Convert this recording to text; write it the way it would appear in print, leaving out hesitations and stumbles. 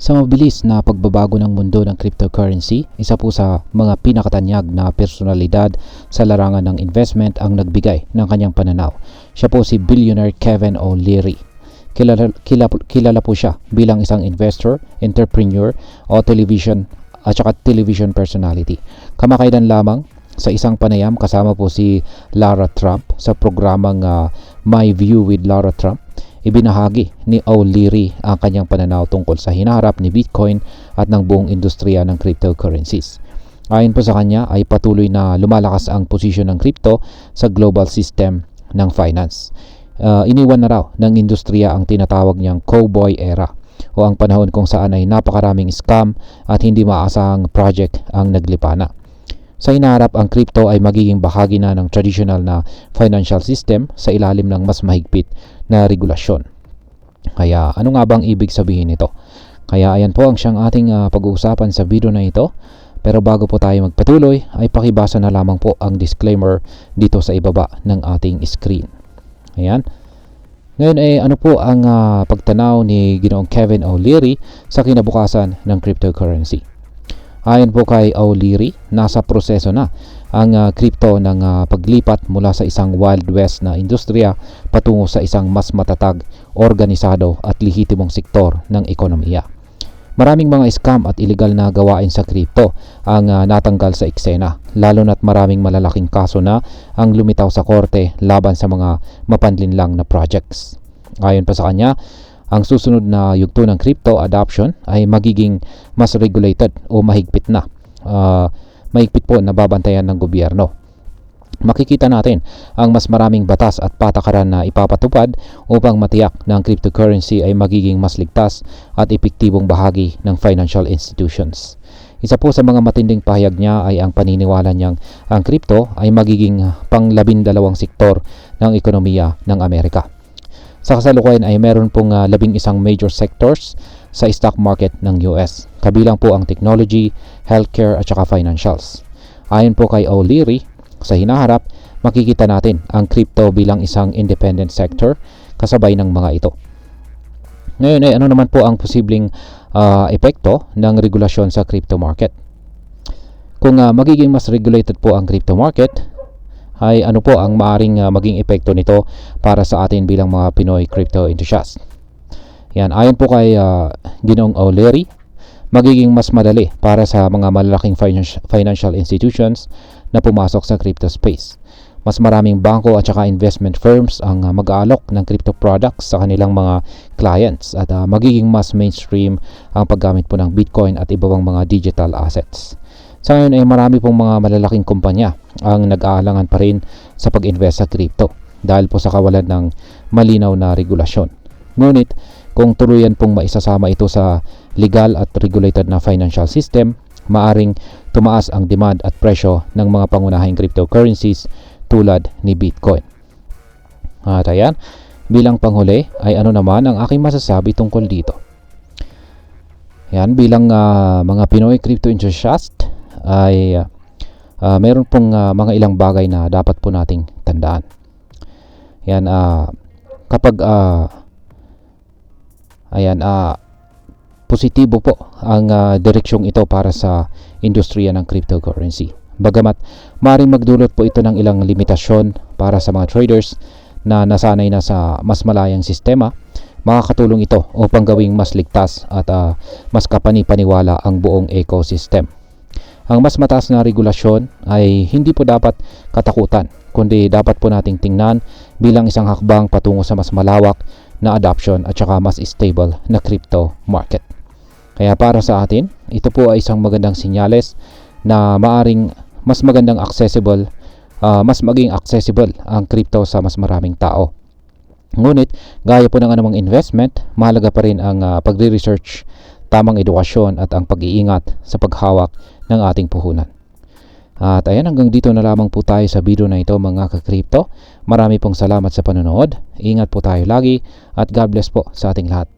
Sa mabilis na pagbabago ng mundo ng cryptocurrency, isa po sa mga pinakatanyag na personalidad sa larangan ng investment ang nagbigay ng kanyang pananaw. Siya po si billionaire Kevin O'Leary. Kilala po siya bilang isang investor, entrepreneur o television personality. Kamakailan lamang sa isang panayam kasama po si Lara Trump sa programang My View with Lara Trump, ibinahagi ni O'Leary ang kanyang pananaw tungkol sa hinaharap ni Bitcoin at ng buong industriya ng cryptocurrencies. Ayon po sa kanya ay patuloy na lumalakas ang posisyon ng crypto sa global system ng finance. Iniwan na raw ng industriya ang tinatawag niyang cowboy era o ang panahon kung saan ay napakaraming scam at hindi maasahang project ang naglipana. Sa hinaharap, ang crypto ay magiging bahagi na ng traditional na financial system sa ilalim ng mas mahigpit na regulasyon. Kaya ano nga bang ibig sabihin nito? Kaya ayan po ang siyang ating pag-uusapan sa video na ito. Pero bago po tayo magpatuloy ay pakibasa na lamang po ang disclaimer dito sa ibaba ng ating screen. Ayan. Ngayon ay ano po ang pagtanaw ni Ginoong Kevin O'Leary sa kinabukasan ng cryptocurrency. Ayon po kay O'Leary, nasa proseso na ang crypto ng paglipat mula sa isang Wild West na industriya patungo sa isang mas matatag, organisado at lehitimong sektor ng ekonomiya. Maraming mga scam at illegal na gawain sa crypto ang natanggal sa eksena, lalo na't maraming malalaking kaso na ang lumitaw sa korte laban sa mga mapanlinlang na projects. Ayon pa sa kanya, ang susunod na yugto ng crypto adoption ay magiging mas regulated o mahigpit na. Mahigpit po na babantayan ng gobyerno. Makikita natin ang mas maraming batas at patakaran na ipapatupad upang matiyak na ang cryptocurrency ay magiging mas ligtas at epektibong bahagi ng financial institutions. Isa po sa mga matinding pahayag niya ay ang paniniwala niyang ang crypto ay magiging pang-12 sektor ng ekonomiya ng Amerika. Sa kasalukuyan ay meron pong 11 major sectors sa stock market ng US. Kabilang po ang technology, healthcare at saka financials. Ayon po kay O'Leary, sa hinaharap, makikita natin ang crypto bilang isang independent sector kasabay ng mga ito. Ngayon ay ano naman po ang posibleng epekto ng regulasyon sa crypto market? Kung magiging mas regulated po ang crypto market, ay ano po ang maaring maging epekto nito para sa atin bilang mga Pinoy crypto enthusiast. Yan, ayon po kay Ginoong O'Leary, magiging mas madali para sa mga malalaking financial institutions na pumasok sa crypto space. Mas maraming bangko at saka investment firms ang mag-aalok ng crypto products sa kanilang mga clients at magiging mas mainstream ang paggamit po ng Bitcoin at iba pang mga digital assets. Sa ngayon ay marami pong mga malalaking kumpanya ang nag-aalangan pa rin sa pag-invest sa crypto dahil po sa kawalan ng malinaw na regulasyon. Ngunit kung tuluyan pong maisasama ito sa legal at regulated na financial system, maaring tumaas ang demand at presyo ng mga pangunahing cryptocurrencies tulad ni Bitcoin. At ayan, bilang panghuli ay ano naman ang aking masasabi tungkol dito. Yan, bilang mga Pinoy crypto enthusiast ay meron pong mga ilang bagay na dapat po nating tandaan. Yan, kapag positibo po ang direksyong ito para sa industriya ng cryptocurrency. Bagamat maaaring magdulot po ito ng ilang limitasyon para sa mga traders na nasanay na sa mas malayang sistema, makakatulong ito upang gawing mas ligtas at mas kapani-paniwala ang buong ecosystem. Ang mas mataas na regulasyon ay hindi po dapat katakutan, kundi dapat po nating tingnan bilang isang hakbang patungo sa mas malawak na adoption at saka mas stable na crypto market. Kaya para sa atin, ito po ay isang magandang sinyales na maaring mas magandang mas maging accessible ang crypto sa mas maraming tao. Ngunit, gaya po ng anumang investment, mahalaga pa rin ang pagre-research, tamang edukasyon at ang pag-iingat sa paghawak ng ating puhunan. At ayan, hanggang dito na lamang po tayo sa video na ito mga ka-crypto. Marami pong salamat sa panonood. Ingat po tayo lagi at God bless po sa ating lahat.